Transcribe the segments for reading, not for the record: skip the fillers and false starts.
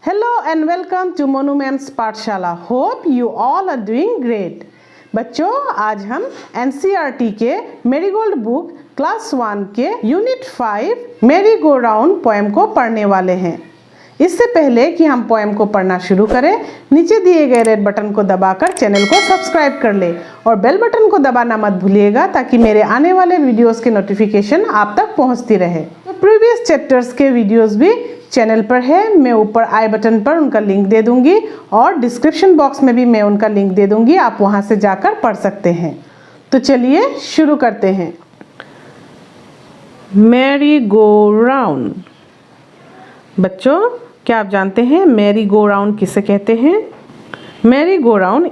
Hello and welcome to Monuments पाठशाला। Hope you all are doing great। बच्चों, आज हम NCERT के मेरीगोल्ड बुक क्लास 1 के यूनिट 5 मेरी गो राउंड पोएम को पढ़ने वाले हैं। इससे पहले कि हम पोएम को पढ़ना शुरू करें, नीचे दिए गए रेड बटन को दबाकर चैनल को सब्सक्राइब कर ले और बेल बटन को दबाना मत भूलिएगा ताकि मेरे आने वाले वीडियोस के नोटिफिकेशन आप तक पहुंचती रहे। तो प्रीवियस चैप्टर्स के वीडियोस भी चैनल पर है, मैं ऊपर आई बटन पर उनका लिंक दे दूंगी और डिस्क्रिप्शन बॉक्स में भी मैं उनका लिंक दे दूंगी, आप वहां से जाकर पढ़ सकते हैं। तो चलिए शुरू करते हैं। Mary go round. बच्चों, क्या आप जानते हैं मैरी गो राउंड किसे कहते हैं? मैरी गो राउंड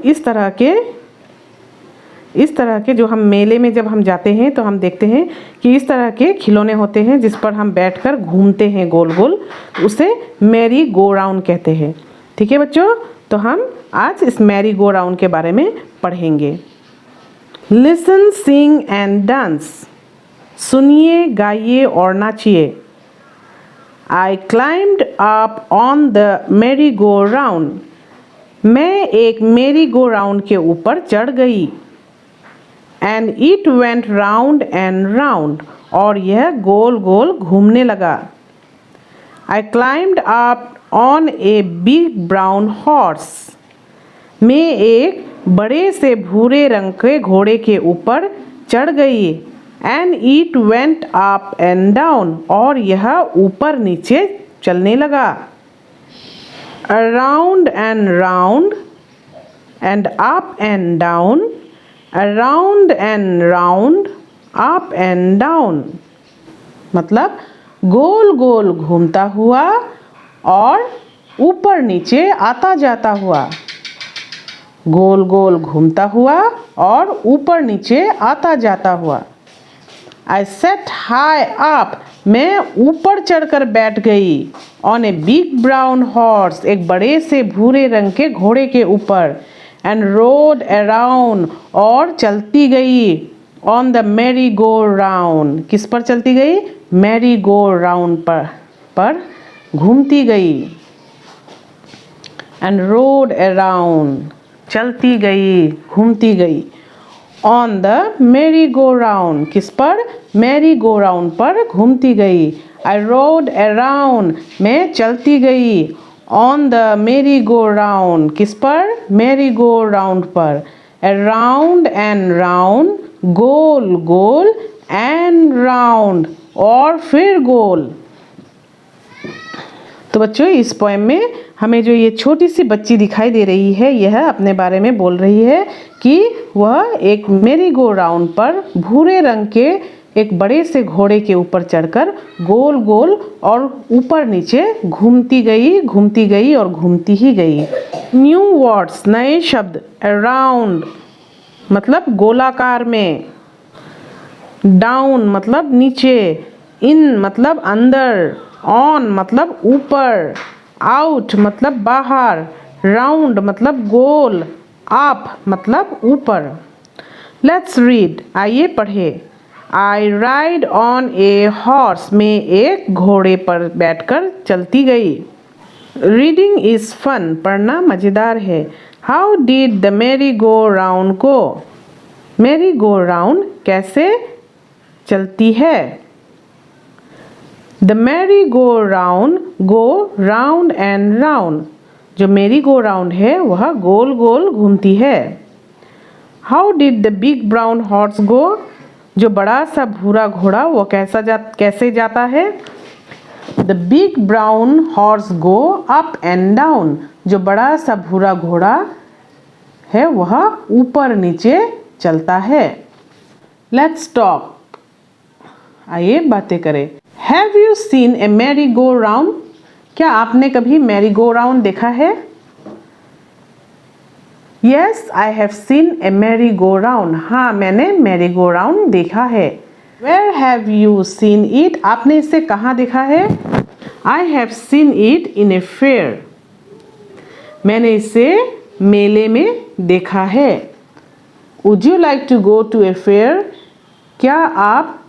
इस तरह के जो हम मेले में जब हम जाते हैं तो हम देखते हैं कि इस तरह के खिलौने होते हैं जिस पर हम बैठकर घूमते हैं गोल गोल, उसे मैरी गो राउंड कहते हैं। ठीक है बच्चों, तो हम आज इस मैरी गो राउंड के बारे में पढ़ेंगे। Listen, sing and dance. सुनिए, गाइए और नाचिए। I climbed up on the merry go round। मैं एक मेरी गो राउंड के ऊपर चढ़ गई। And it went round and round। और यह गोल गोल घूमने लगा। I climbed up on a big brown horse। मैं एक बड़े से भूरे रंग के घोड़े के ऊपर चढ़ गई। And it went up and down। और यह ऊपर नीचे चलने लगा। Around and round and up and down। Around and round, up and down। मतलब गोल गोल घूमता हुआ और ऊपर नीचे आता जाता हुआ। गोल गोल घूमता हुआ और ऊपर नीचे आता जाता हुआ। I sat high up। मैं ऊपर चढ़कर बैठ गई। On a big brown horse। एक बड़े से भूरे रंग के घोड़े के ऊपर। And rode around। और चलती गई। On the merry go round। किस पर चलती गई? merry go round पर घूमती गई। And rode around। चलती गई, घूमती गई। On the merry go round। किस पर? merry go round पर घूमती गई। I rode around। मैं चलती गई। On the merry go round। किस पर? merry go round पर। Around and round। Goal goal and round। और फिर गोल। तो बच्चों, इस पोएम में हमें जो ये छोटी सी बच्ची दिखाई दे रही है, यह अपने बारे में बोल रही है कि वह एक मेरी गो राउंड पर भूरे रंग के एक बड़े से घोड़े के ऊपर चढ़कर गोल गोल और ऊपर नीचे घूमती गई और घूमती ही गई। न्यू वर्ड्स, नए शब्द। अराउंड मतलब गोलाकार में। डाउन मतलब नीचे। इन मतलब अंदर। ऑन मतलब ऊपर। आउट मतलब बाहर। राउंड मतलब गोल। अप मतलब ऊपर। Let's read. आइए पढ़े। I ride on a horse. मैं एक घोड़े पर बैठकर चलती गई। Reading is fun. पढ़ना मज़ेदार है। How did the merry go round go. Merry go round कैसे चलती है? The merry go round go round and round. जो मैरी गो राउंड है वह गोल गोल घूमती है। How did the big brown horse go. जो बड़ा सा भूरा घोड़ा वो कैसे जाता है? The big brown horse go up and down. जो बड़ा सा भूरा घोड़ा है वह ऊपर नीचे चलता है। Let's talk. आइए बातें करें। Have you seen A Mary go round. क्या आपने कभी मैरी गो राउंड देखा है? Yes, I have seen a merry go round। हाँ, मैंने मैरी गो राउंड देखा है। Where have you seen it? आपने इसे कहाँ देखा है? I have seen it in a fair। मैंने इसे मेले में देखा है। Would you like to go to a fair? क्या आप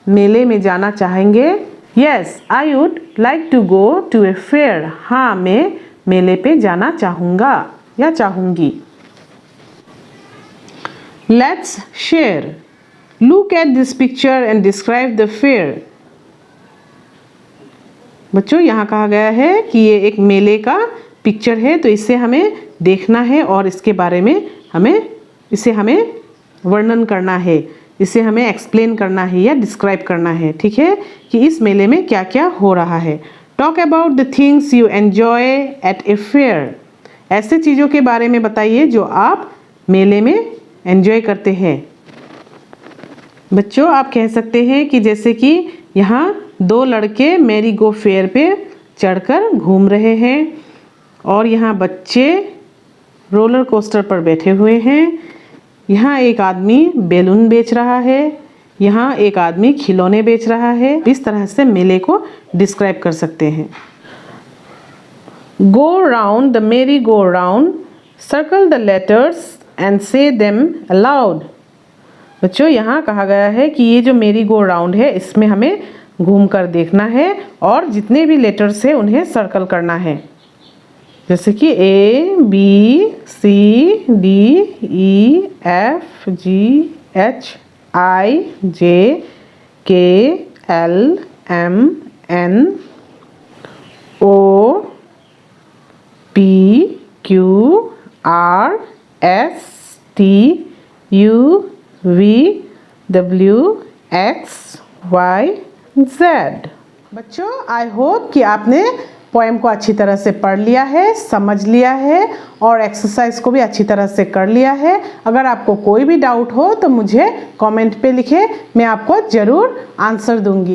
मेले में जाना चाहेंगे? Yes I would like to go to a fair. हाँ, मैं मेले पे जाना चाहूँगा या चाहूँगी। Let's share. Look at this picture and describe the fair. बच्चों, यहाँ कहा गया है कि ये एक मेले का पिक्चर है, तो इसे हमें देखना है और इसके बारे में हमें वर्णन करना है, इसे हमें एक्सप्लेन करना है या डिस्क्राइब करना है, ठीक है, कि इस मेले में क्या क्या हो रहा है। Talk about the things you enjoy at a fair. ऐसे चीज़ों के बारे में बताइए जो आप मेले में एंजॉय करते हैं। बच्चों, आप कह सकते हैं कि जैसे कि यहाँ 2 लड़के मैरी गो फेयर पे चढ़कर घूम रहे हैं और यहाँ बच्चे रोलर कोस्टर पर बैठे हुए हैं। यहाँ एक आदमी बैलून बेच रहा है, यहाँ एक आदमी खिलौने बेच रहा है। इस तरह से मेले को डिस्क्राइब कर सकते हैं। गो राउंड द मेरी go round, circle the letters and से देम अलाउड। बच्चों, यहाँ कहा गया है कि ये जो मेरी गो राउंड है इसमें हमें घूमकर देखना है और जितने भी लेटर्स हैं उन्हें सर्कल करना है, जैसे कि A B C D E F G H I J K L M N O P Q R S T U V W X Y Z। बच्चों, आई होप कि आपने पोएम को अच्छी तरह से पढ़ लिया है, समझ लिया है और एक्सरसाइज को भी अच्छी तरह से कर लिया है। अगर आपको कोई भी डाउट हो तो मुझे कमेंट पे लिखें, मैं आपको ज़रूर आंसर दूंगी।